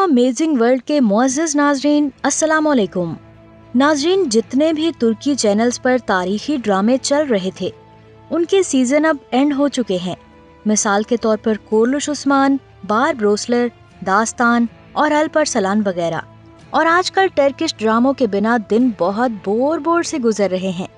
Amazing world के मुअज़्ज़ज़ नाज़रीन, अस्सलाम वालेकुम। नाज़रीन, जितने भी तुर्की चैनल्स पर तारीखी ड्रामे चल रहे थे उनके सीजन अब एंड हो चुके हैं। मिसाल के तौर पर कोर्लुश उस्मान, बारब्रोसलर, दास्तान और अल्परसलान वगैरह। और आजकल टर्किश ड्रामों के बिना दिन बहुत बोर से गुजर रहे हैं।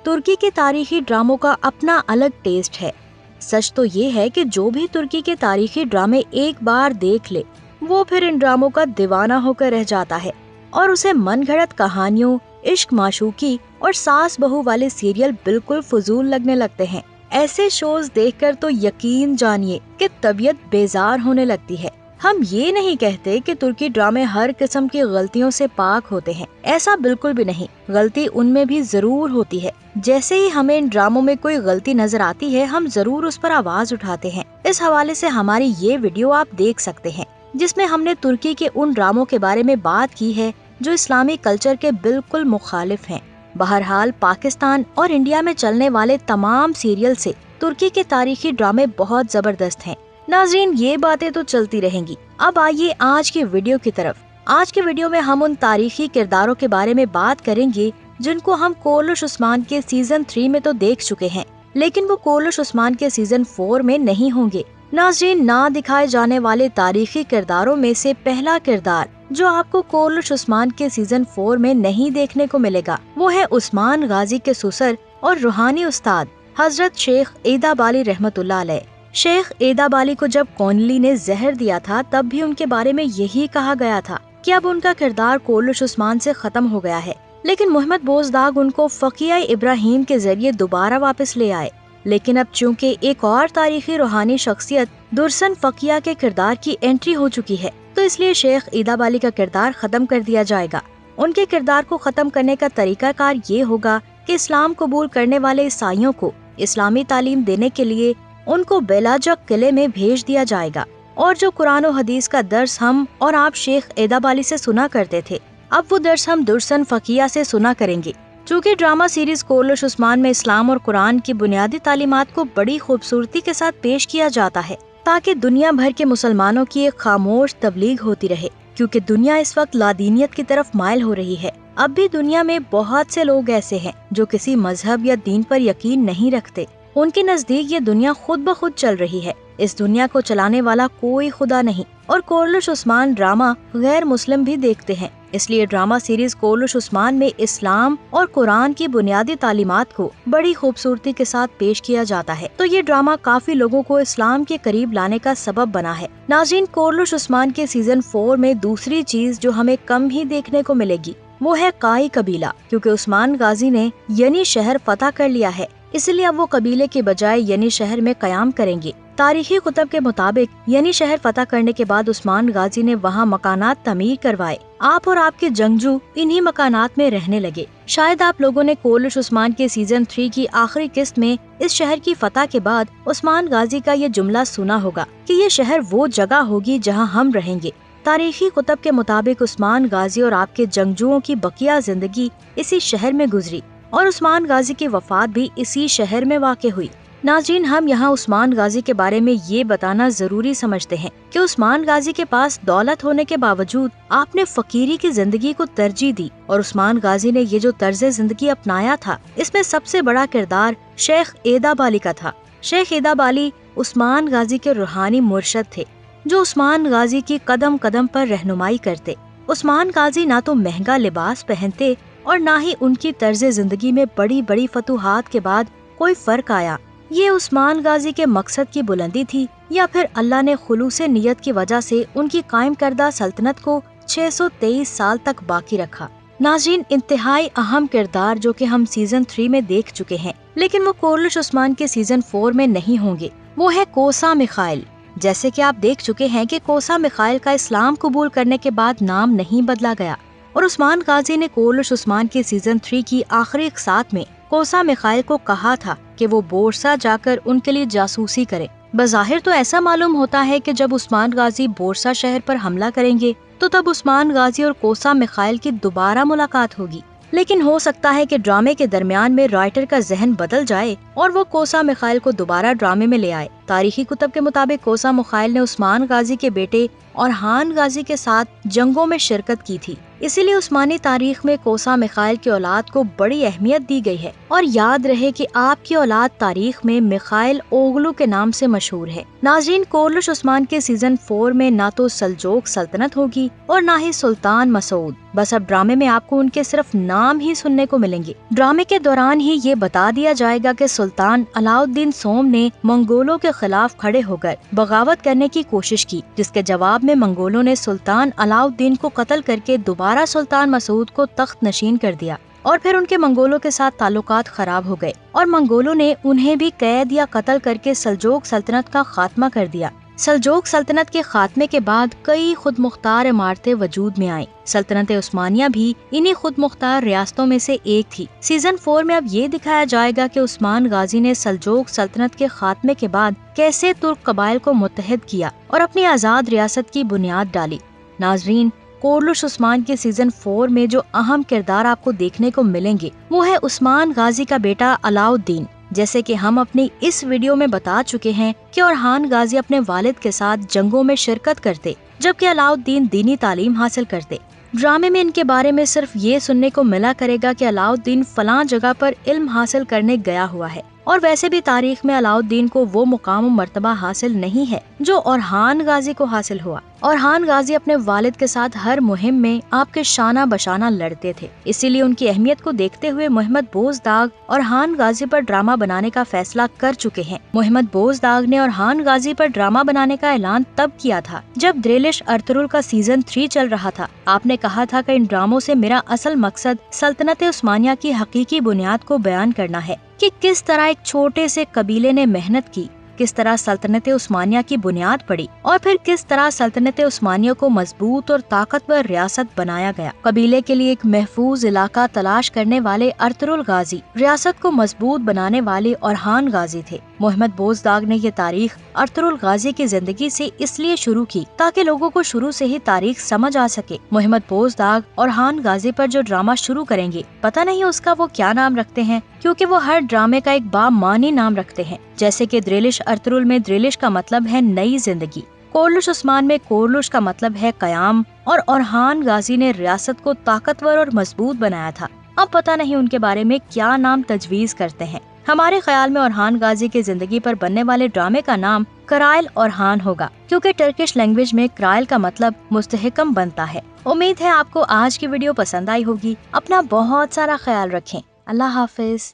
तुर्की के तारीखी ड्रामों का अपना अलग टेस्ट है। सच तो ये है कि जो भी तुर्की के तारीखी ड्रामे एक बार देख ले वो फिर इन ड्रामों का दीवाना होकर रह जाता है और उसे मनगढ़ंत कहानियों, इश्क माशूकी और सास बहू वाले सीरियल बिल्कुल फजूल लगने लगते हैं। ऐसे शोज देखकर तो यकीन जानिए कि तबीयत बेजार होने लगती है। हम ये नहीं कहते कि तुर्की ड्रामे हर किस्म की गलतियों से पाक होते हैं, ऐसा बिल्कुल भी नहीं। गलती उनमें भी जरूर होती है। जैसे ही हमें इन ड्रामों में कोई गलती नजर आती है हम जरूर उस पर आवाज उठाते हैं। इस हवाले से हमारी ये वीडियो आप देख सकते हैं जिसमें हमने तुर्की के उन ड्रामों के बारे में बात की है जो इस्लामी कल्चर के बिल्कुल मुखालिफ हैं। बहरहाल पाकिस्तान और इंडिया में चलने वाले तमाम सीरियल से तुर्की के तारीखी ड्रामे बहुत जबरदस्त हैं। नाज़रीन, ये बातें तो चलती रहेंगी। अब आइए आज की वीडियो की तरफ। आज की वीडियो में हम उन तारीखी किरदारों के बारे में बात करेंगे जिनको हम कोर्लुश उस्मान के सीजन 3 में तो देख चुके हैं, लेकिन वो कोर्लुश उस्मान के सीजन 4 में नहीं होंगे। नाज़रीन, ना दिखाए जाने वाले तारीखी किरदारों में से पहला किरदार जो आपको कोर्लुश उस्मान के सीजन 4 में नहीं देखने को मिलेगा वो है उस्मान गाजी के ससुर और रूहानी उस्ताद हजरत शेख एदाबाली रहमतुल्लाह अलैह। शेख एदाबाली को जब कॉनली ने जहर दिया था तब भी उनके बारे में यही कहा गया था कि अब उनका किरदार कोर्लुश उस्मान से खत्म हो गया है, लेकिन मोहम्मद बोजदाग उनको फकिया इब्राहिम के जरिए दोबारा वापस ले आए। लेकिन अब चूँकि एक और तारीखी रूहानी शख्सियत दुर्सन फकिया के किरदार की एंट्री हो चुकी है तो इसलिए शेख एदाबाली का किरदार खत्म कर दिया जाएगा। उनके किरदार को खत्म करने का तरीकाकार ये होगा कि इस्लाम कबूल करने वाले ईसाइयों को इस्लामी तालीम देने के लिए उनको बेलाजक किले में भेज दिया जाएगा और जो कुरान और हदीस का दर्स हम और आप शेख एदाबाली से सुना करते थे अब वो दर्स हम दुर्सन फकिया से सुना करेंगे। चूँकि ड्रामा सीरीज कोर्लुश उस्मान में इस्लाम और कुरान की बुनियादी तालीमात को बड़ी खूबसूरती के साथ पेश किया जाता है ताकि दुनिया भर के मुसलमानों की एक खामोश तबलीग होती रहे, क्योंकि दुनिया इस वक्त लादीनियत की तरफ माइल हो रही है। अब भी दुनिया में बहुत से लोग ऐसे हैं जो किसी मजहब या दीन पर यकीन नहीं रखते। उनके नजदीक ये दुनिया खुद ब खुद चल रही है। इस दुनिया को चलाने वाला कोई खुदा नहीं और कोर्लुश उस्मान ड्रामा गैर मुस्लिम भी देखते हैं। इसलिए ड्रामा सीरीज कोर्लुश उस्मान में इस्लाम और कुरान की बुनियादी तालीमात को बड़ी खूबसूरती के साथ पेश किया जाता है। तो ये ड्रामा काफी लोगों को इस्लाम के करीब लाने का सबब बना है। नाज़रीन, कोर्लुश उस्मान के सीजन 4 में दूसरी चीज जो हमें कम ही देखने को मिलेगी वो है काई कबीला, क्योंकि उस्मान गाजी ने यनी शहर फतह कर लिया है, इसलिए अब वो कबीले के बजाय यनी शहर में कयाम करेंगे। तारीखी कुतब के मुताबिक यनी शहर फतह करने के बाद उस्मान गाजी ने वहाँ मकानात तमीर करवाए। आप और आपके जंगजू इन्हीं मकानात में रहने लगे। शायद आप लोगों ने कोर्लुश उस्मान के सीजन 3 की आखिरी किस्त में इस शहर की फतह के बाद उस्मान गाजी का ये जुमला सुना होगा कि ये शहर वो जगह होगी जहाँ हम रहेंगे। तारीखी कुतब के मुताबिक उस्मान गाजी और आपके जंगजुओं की बकिया जिंदगी इसी शहर में गुजरी और उस्मान गाजी की वफात भी इसी शहर में वाक़ हुई। नाज़रीन, हम यहाँ उस्मान गाजी के बारे में ये बताना जरूरी समझते हैं कि उस्मान गाजी के पास दौलत होने के बावजूद आपने फकीरी की जिंदगी को तरजीह दी और उस्मान गाजी ने ये जो तर्ज जिंदगी अपनाया था इसमें सबसे बड़ा किरदार शेख एदाबाली का था। शेख एदाबाली उस्मान गाजी के रूहानी मुर्शद थे जो उस्मान गाजी की कदम कदम पर रहनुमाई करते। उस्मान गाजी ना तो महंगा लिबास पहनते और ना ही उनकी तर्ज जिंदगी में बड़ी बड़ी फतूहात के बाद कोई फर्क आया। ये उस्मान गाजी के मकसद की बुलंदी थी या फिर अल्लाह ने खुलूसे नियत की वजह से उनकी कायम करदा सल्तनत को 623 साल तक बाकी रखा। नाज़रीन, इंतहाई अहम किरदार जो कि हम सीजन 3 में देख चुके हैं लेकिन वो कोर्लुश उस्मान के सीजन 4 में नहीं होंगे, वो है कोसा मिखाइल। जैसे कि आप देख चुके हैं कि कोसा मिखाइल का इस्लाम कबूल करने के बाद नाम नहीं बदला गया और उस्मान गाजी ने कोर्लुश उस्मान के सीजन 3 की आखिरी इकसात में कोसा मिखाइल को कहा था कि वो बोरसा जाकर उनके लिए जासूसी करे। बज़ाहिर तो ऐसा मालूम होता है कि जब उस्मान गाजी बोरसा शहर पर हमला करेंगे तो तब उस्मान गाजी और कोसा मिखाइल की दोबारा मुलाकात होगी, लेकिन हो सकता है कि ड्रामे के दरमियान में राइटर का जहन बदल जाए اور وہ کوسا میخائیل کو دوبارہ ڈرامے میں لے آئے۔ تاریخی کتب کے مطابق کوسا میخائیل نے عثمان غازی کے بیٹے اورحان غازی کے ساتھ جنگوں میں شرکت کی تھی، اسی لیے عثمانی تاریخ میں کوسا میخائیل کی اولاد کو بڑی اہمیت دی گئی ہے۔ اور یاد رہے کہ آپ کی اولاد تاریخ میں میخائیل اوغلو کے نام سے مشہور ہے۔ ناظرین، کورلش عثمان کے سیزن 4 میں نہ تو سلجوق سلطنت ہوگی اور نہ ہی سلطان مسعود، بس اب ڈرامے میں آپ کو ان کے صرف نام ہی سننے کو ملیں گے۔ ڈرامے کے دوران ہی یہ بتا دیا جائے گا کہ سلطان علاؤالدین سوم نے منگولوں کے خلاف کھڑے ہو کر بغاوت کرنے کی کوشش کی، جس کے جواب میں منگولوں نے سلطان علاؤالدین کو قتل کر کے دوبارہ سلطان مسعود کو تخت نشین کر دیا، اور پھر ان کے منگولوں کے ساتھ تعلقات خراب ہو گئے اور منگولوں نے انہیں بھی قید یا قتل کر کے سلجوق سلطنت کا خاتمہ کر دیا۔ سلجوق سلطنت کے خاتمے کے بعد کئی خود مختار عمارتیں وجود میں آئیں۔ سلطنت عثمانیہ بھی انہی خود مختار ریاستوں میں سے ایک تھی۔ سیزن 4 میں اب یہ دکھایا جائے گا کہ عثمان غازی نے سلجوق سلطنت کے خاتمے کے بعد کیسے ترک قبائل کو متحد کیا اور اپنی آزاد ریاست کی بنیاد ڈالی۔ ناظرین، کورلش عثمان کے سیزن 4 میں جو اہم کردار آپ کو دیکھنے کو ملیں گے وہ ہے عثمان غازی کا بیٹا علاؤالدین۔ جیسے کہ ہم اپنی اس ویڈیو میں بتا چکے ہیں کہ اورحان غازی اپنے والد کے ساتھ جنگوں میں شرکت کرتے، جبکہ علاؤالدین دینی تعلیم حاصل کرتے۔ ڈرامے میں ان کے بارے میں صرف یہ سننے کو ملا کرے گا کہ علاؤالدین فلاں جگہ پر علم حاصل کرنے گیا ہوا ہے، اور ویسے بھی تاریخ میں علاؤالدین کو وہ مقام و مرتبہ حاصل نہیں ہے جو اورحان غازی کو حاصل ہوا۔ اورحان غازی اپنے والد کے ساتھ ہر مہم میں آپ کے شانہ بشانہ لڑتے تھے، اسی لیے ان کی اہمیت کو دیکھتے ہوئے محمد بوزداغ اورحان غازی پر ڈرامہ بنانے کا فیصلہ کر چکے ہیں۔ محمد بوزداغ نے اورحان غازی پر ڈرامہ بنانے کا اعلان تب کیا تھا جب دریلش ارطغرل کا سیزن 3 چل رہا تھا۔ آپ نے کہا تھا کہ ان ڈراموں سے میرا اصل مقصد سلطنت عثمانیہ کی حقیقی بنیاد کو بیان کرنا ہے کہ کس طرح ایک چھوٹے سے قبیلے نے محنت کی، کس طرح سلطنت عثمانیہ کی بنیاد پڑی، اور پھر کس طرح سلطنت عثمانیہ کو مضبوط اور طاقتور ریاست بنایا گیا۔ قبیلے کے لیے ایک محفوظ علاقہ تلاش کرنے والے ارطغرل غازی، ریاست کو مضبوط بنانے والے اورحان غازی تھے۔ محمد بوزداغ نے یہ تاریخ ارطغرل غازی کی زندگی سے اس لیے شروع کی تاکہ لوگوں کو شروع سے ہی تاریخ سمجھ آ سکے۔ محمد بوزداغ اورحان غازی پر جو ڈرامہ شروع کریں گے، پتہ نہیں اس کا وہ کیا نام رکھتے ہیں، کیونکہ وہ ہر ڈرامے کا ایک بامعنی نام رکھتے ہیں۔ جیسے کہ دریلش ارطغرل میں دریلش کا مطلب ہے نئی زندگی، کورلش عثمان میں کورلش کا مطلب ہے قیام، اور اورحان غازی نے ریاست کو طاقتور اور مضبوط بنایا تھا۔ اب پتہ نہیں ان کے بارے میں کیا نام تجویز کرتے ہیں۔ ہمارے خیال میں اورحان غازی کی زندگی پر بننے والے ڈرامے کا نام کرائل اورحان ہوگا، کیونکہ ٹرکش لینگویج میں کرائل کا مطلب مستحکم بنتا ہے۔ امید ہے آپ کو آج کی ویڈیو پسند آئی ہوگی۔ اپنا بہت سارا خیال رکھیں۔ اللہ حافظ۔